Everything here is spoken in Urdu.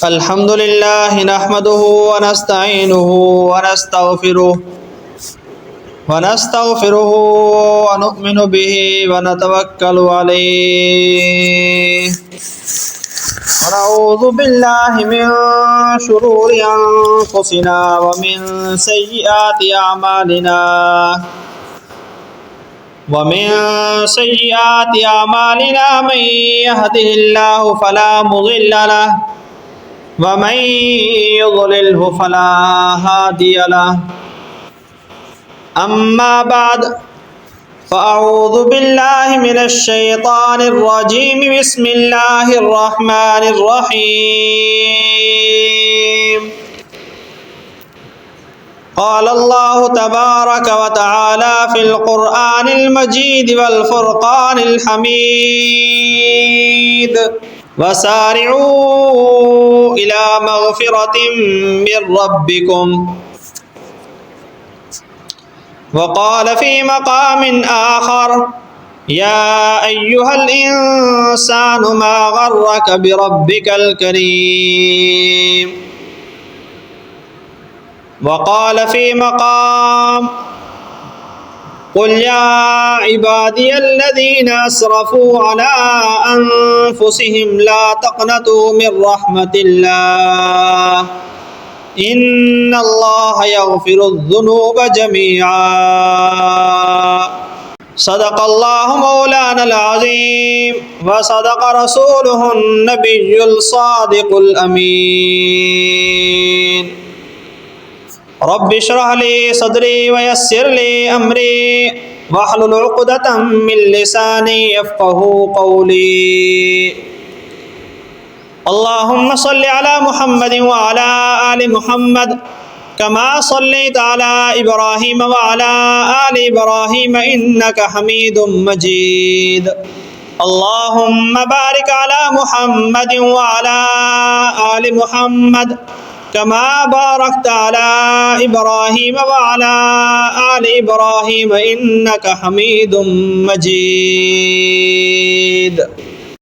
الحمد لله نحمده ونستعينه ونستغفره ونؤمن به ونتوكل عليه ونعوذ بالله من شرور أنفسنا ومن سيئات أعمالنا من يهده الله فلا مضل له ومن يضلله فلا هادي له أما بعد فأعوذ بالله من الشيطان الرجيم بسم الله الرحمن الرحيم قال الله تبارك وتعالى في القرآن المجيد والفرقان الحميد وسارعوا إلى مغفرة من ربكم وقال في مقام آخر يا أيها الإنسان ما غرك بربك الكريم وقال في مقام قل يا عبادي الذين أسرفوا على أنفسهم لا تقنطوا من رحمة الله إن الله يغفر الذنوب جميعا صدق الله مولانا العظيم وصدق رسوله النبي الصادق الأمين رب اشرح لي صدري ويسر لي أمري واحلل عقدة من لساني يفقه قولي اللهم صل على محمد وعلى آل محمد كما صليت على إبراهيم وعلى آل إبراهيم إنك حميد مجيد اللهم بارك على محمد وعلى آل محمد كما باركت على إبراهيم وعلى آل إبراهيم إنك حميد مجيد